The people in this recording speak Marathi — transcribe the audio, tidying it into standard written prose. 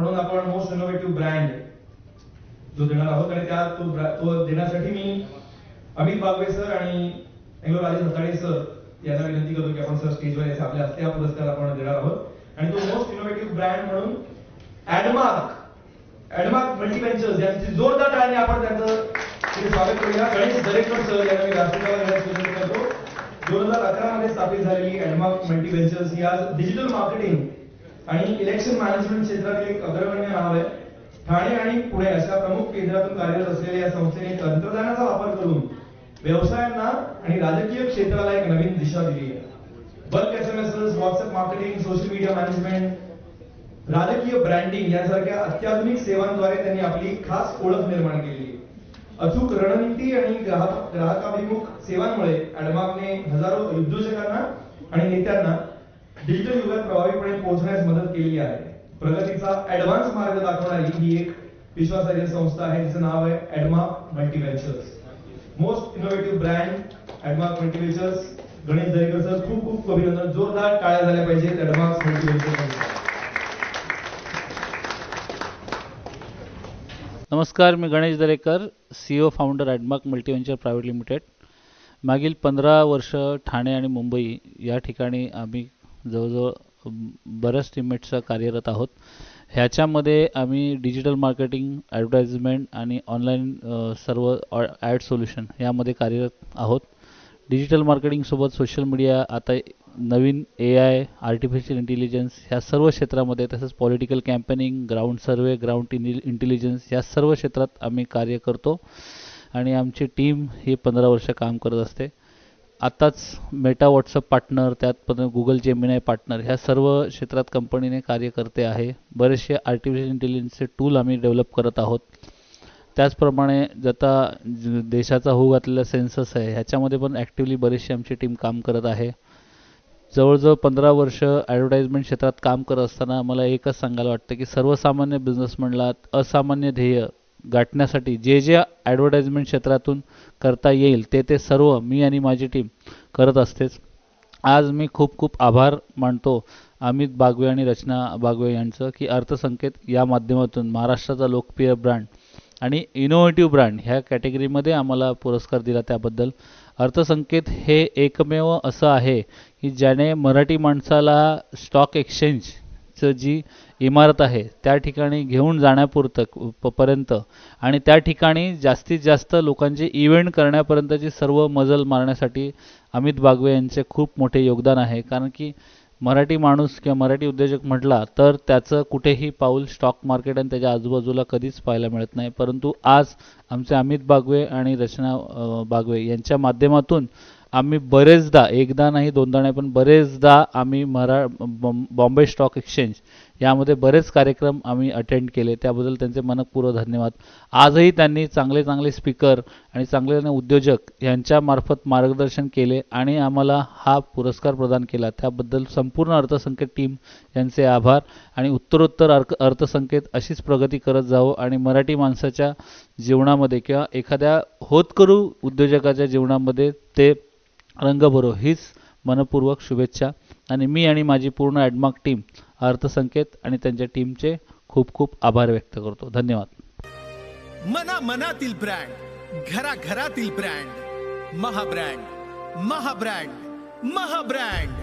म्हणून आपण मोस्ट इनोव्हेटिव्ह ब्रँड जो देणार आहोत आणि तो देण्यासाठी मी अमित बागवे सर आणि राजेश हताळे सर यांना विनंती करतो की आपण सर स्टेजवर यायचं, आपल्या हस्ते हा पुरस्कार आपण देणार आहोत. आणि तो मोस्ट इनोव्हेटिव्ह ब्रँड म्हणून ॲडमार्क मल्टीव्हेंचर्स यांची जोरदार टाळ्याने आपण त्यांचं स्वागत करूया. गणेश दरेकर सर यांना मी व्यासपीठावर घेण्यास विनंती करतो. 2011 मध्ये स्थापित झालेली ॲडमार्क मल्टीव्हेंचर्स ही आज डिजिटल मार्केटिंग आणि इलेक्शन मॅनेजमेंट क्षेत्रातील एक अग्रगण्य नाव आहे. ठाणे आणि पुणे अशा प्रमुख केंद्रातून कार्यरत असलेल्या या संस्थेने तंत्रज्ञानाचा वापर करून व्यवसायांना आणि राजकीय क्षेत्राला एक नवीन दिशा दिली आहे. Bulk SMS, WhatsApp marketing, social media management, राजकीय ब्रँडिंग यासारख्या अत्याधुनिक सेवांद्वारे त्यांनी आपली खास ओळख निर्माण केली आहे. अचूक रणनीती आणि ग्राहकाभिमुख सेवांमुळे ॲडमार्कने हजारो उद्योजकांना आणि नेत्यांना डिजिटल युगात प्रभावीपणे पोहोचण्यास मदत केली आहे. प्रगतीचा ऍडव्हान्स मार्ग दाखवणारी ही एक विश्वासार्ह संस्था आहे, जिचं नाव आहे Admark Multiventures. Most innovative brand Admark Multiventures. Ganesh Darekar sir, खूप खूप अभिनंदन. जोरदार टाळ्या झाल्या पाहिजेत ॲडमार्क मल्टीव्हेंचर्स. नमस्कार, मी Ganesh Darekar, CEO founder Admark Multiventure private limited. मागील 15 वर्ष ठाणे आणि मुंबई या ठिकाणी आम्ही जवळजवळ बऱ्याच टीममेट्सचा कार्यरत आहोत. ह्याच्यामध्ये आम्ही डिजिटल मार्केटिंग, ॲडव्हर्टाइजमेंट आणि ऑनलाईन सर्व ॲड सोल्युशन यामध्ये कार्यरत आहोत. डिजिटल मार्केटिंगसोबत सोशल मीडिया, आता नवीन AI, आर्टिफिशियल इंटेलिजन्स ह्या सर्व क्षेत्रामध्ये, तसंच पॉलिटिकल कॅम्पेनिंग, ग्राउंड सर्वे, ग्राउंड इंटेलिजन्स या सर्व क्षेत्रात आम्ही कार्य करतो आणि आमची टीम ही 15 वर्ष काम करत असते. आताच मेटा व्हॉट्सअप पार्टनर, त्यात गुगल जेमिनाय पार्टनर ह्या सर्व क्षेत्रात कंपनीने कार्य करते आहे. बरेचसे आर्टिफिशियल इंटेलिजन्सचे टूल आम्ही डेव्हलप करत आहोत. त्याचप्रमाणे आता देशाचा होऊ घातलेला सेन्सस आहे, ह्याच्यामध्ये पण ॲक्टिव्हली बरीचशी आमची टीम काम करत आहे. जवळजवळ 15 वर्ष ॲडव्हर्टाइजमेंट क्षेत्रात काम करत असताना मला एकच सांगायला वाटतं की सर्वसामान्य बिझनेसमॅनला असामान्य ध्येय गाठण्यासाठी जे जे ॲडव्हर्टाइजमेंट क्षेत्रातून करता येईल ते सर्व मी आणि माझी टीम करत असतेच. आज मी खूप खूप आभार मानतो अमित बागवे आणि रचना बागवे यांचं की अर्थसंकेत या माध्यमातून महाराष्ट्राचा लोकप्रिय ब्रँड आणि इनोव्हेटिव्ह ब्रँड ह्या कॅटेगरीमध्ये आम्हाला पुरस्कार दिला. त्याबद्दल अर्थसंकेत हे एकमेव असं आहे की ज्याने मराठी माणसाला स्टॉक एक्सचेंजचं जी इमारत आहे त्या ठिकाणी घेऊन जाण्यापर्यंत आणि त्या ठिकाणी जास्तीत जास्त लोकांचे इव्हेंट करण्यापर्यंतची सर्व मजल मारण्यासाठी अमित बागवे यांचे खूप मोठे योगदान आहे. कारण की मराठी माणूस किंवा मराठी उद्योजक म्हटला तर त्याचं कुठेही पाऊल स्टॉक मार्केट आणि त्याच्या आजूबाजूला कधीच पाहायला मिळत नाही. परंतु आज आमचे अमित बागवे आणि रचना बागवे यांच्या माध्यमातून आम्ही बरेचदा, एकदा नाही दोनदा नाही पण बरेचदा आम्ही बॉम्बे स्टॉक एक्सचेंज यामध्ये बरेच कार्यक्रम आम्ही अटेंड केले. त्याबद्दल त्यांचे मनपूर्वक धन्यवाद. आजही त्यांनी चांगले चांगले स्पीकर आणि चांगले उद्योजक यांच्या मार्फत मार्गदर्शन केले आणि आम्हाला हा पुरस्कार प्रदान केला. त्याबद्दल संपूर्ण अर्थसंकेत टीम यांचे आभार. आणि उत्तरोत्तर अर्थसंकेत अशीच प्रगती करत जावो आणि मराठी माणसाच्या जीवनामध्ये किंवा एखाद्या होतकरू उद्योजकाच्या जीवनामध्ये ते रंग भरो, हीच मनपूर्वक शुभेच्छा. आणि मी आणि माझी पूर्ण ॲडमार्क टीम अर्थसंकेत आणि त्यांच्या टीमचे खूप खूप आभार व्यक्त करतो. धन्यवाद. मनातील ब्रँड, घराघरातील ब्रँड, महाब्रँड, महाब्रँड, महाब्रँड.